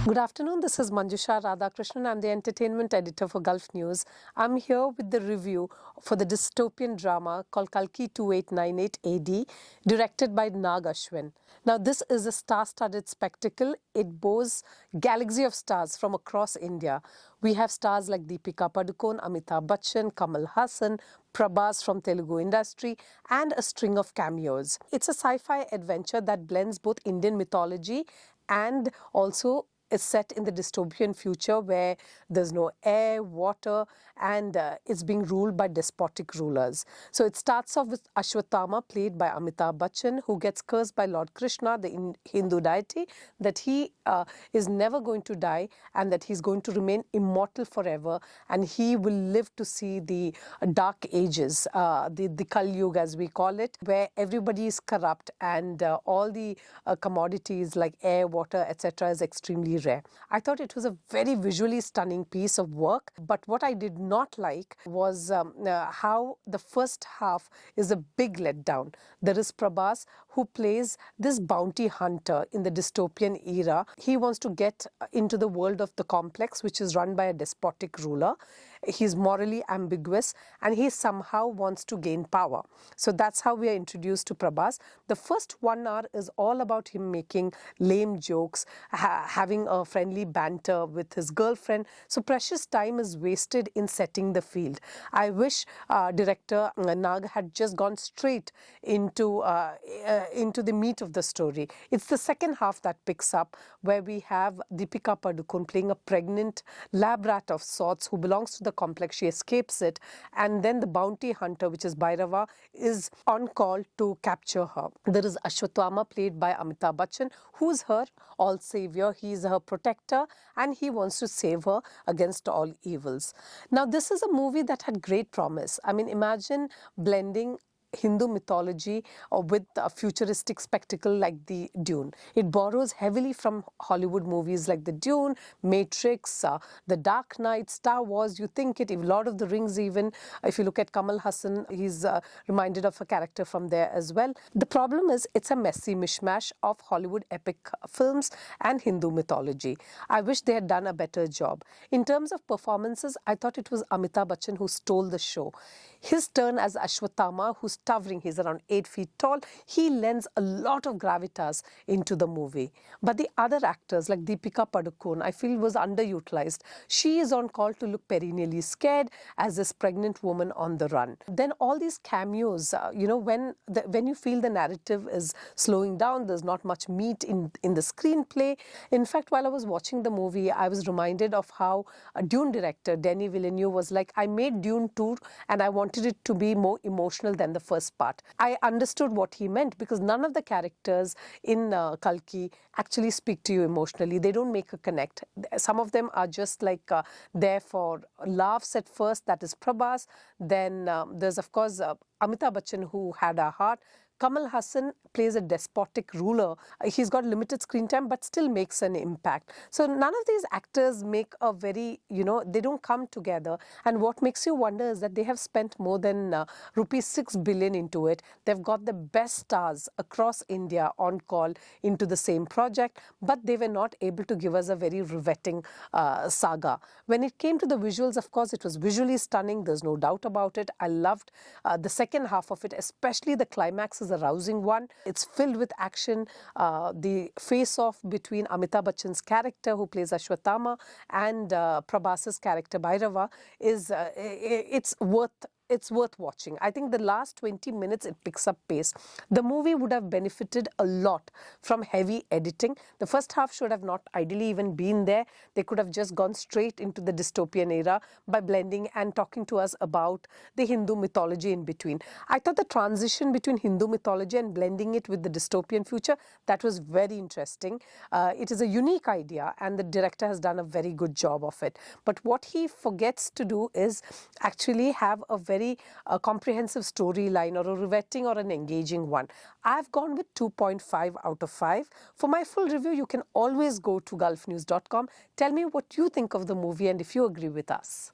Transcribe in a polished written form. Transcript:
Good afternoon, this is Manjusha Radhakrishnan. I'm the entertainment editor for Gulf News. I'm here with the review for the dystopian drama called Kalki 2898 AD, directed by Nag Ashwin. Now, this is a star-studded spectacle. It boasts galaxy of stars from across India. We have stars like Deepika Padukone, Amitabh Bachchan, Kamal Hassan, Prabhas from Telugu industry, and a string of cameos. It's a sci-fi adventure that blends both Indian mythology and also is set in the dystopian future where there's no air, water, and it's being ruled by despotic rulers. So it starts off with Ashwatthama, played by Amitabh Bachchan, who gets cursed by Lord Krishna, the Hindu deity, that he is never going to die and that he's going to remain immortal forever, and he will live to see the dark ages, the Kali Yuga as we call it, where everybody is corrupt and all the commodities like air, water, etc. is extremely rare. I thought it was a very visually stunning piece of work, but what I did not like was how the first half is a big letdown. There is Prabhas, who plays this bounty hunter in the dystopian era. He wants to get into the world of the complex, which is run by a despotic ruler. He's morally ambiguous and he somehow wants to gain power. So that's how we are introduced to Prabhas. The first 1 hour is all about him making lame jokes, having a friendly banter with his girlfriend. So precious time is wasted in setting the field. I wish director Nag had just gone straight into the meat of the story. It's the second half that picks up, where we have Deepika Padukone playing a pregnant lab rat of sorts who belongs to the complex. She escapes it, and then the bounty hunter, which is Bhairava, is on call to capture her. There is Ashwatthama, played by Amitabh Bachchan, who's her all savior. He's her protector and he wants to save her against all evils. Now, this is a movie that had great promise. I mean, imagine blending Hindu mythology with a futuristic spectacle like the Dune. It borrows heavily from Hollywood movies like the Dune, Matrix, The Dark Knight, Star Wars. You think it, Lord of the Rings even. If you look at Kamal Hassan, he's reminded of a character from there as well. The problem is it's a messy mishmash of Hollywood epic films and Hindu mythology. I wish they had done a better job. In terms of performances, I thought it was Amitabh Bachchan who stole the show. His turn as Ashwatthama, who's towering, he's around 8 feet tall, he lends a lot of gravitas into the movie. But the other actors like Deepika Padukone, I feel was underutilized. She is on call to look perennially scared as this pregnant woman on the run. Then all these cameos, when you feel the narrative is slowing down, there's not much meat in the screenplay. In fact, while I was watching the movie, I was reminded of how a Dune director, Denis Villeneuve, was like, I made Dune 2 and I wanted it to be more emotional than the first part. I understood what he meant because none of the characters in Kalki actually speak to you emotionally. They don't make a connect. Some of them are just like there for laughs at first. That is Prabhas. Then there's, of course, Amitabh Bachchan, who had a heart. Kamal Hassan plays a despotic ruler. He's got limited screen time but still makes an impact. So none of these actors make a very, they don't come together. And what makes you wonder is that they have spent more than rupees 6 billion into it. They've got the best stars across India on call into the same project, but they were not able to give us a very riveting saga. When it came to the visuals, of course, it was visually stunning. There's no doubt about it. I loved the second half of it, especially the climax is a rousing one. It's filled with action. The face-off between Amitabh Bachchan's character, who plays Ashwatthama, and Prabhas's character Bhairava is it's worth watching. I think the last 20 minutes it picks up pace. The movie would have benefited a lot from heavy editing. The first half should have not ideally even been there. They could have just gone straight into the dystopian era by blending and talking to us about the Hindu mythology in between. I thought the transition between Hindu mythology and blending it with the dystopian future, that was very interesting. It is a unique idea and the director has done a very good job of it. But what he forgets to do is actually have a very comprehensive storyline or a riveting or an engaging one. I've gone with 2.5 out of 5. For my full review, you can always go to gulfnews.com. Tell me what you think of the movie and if you agree with us.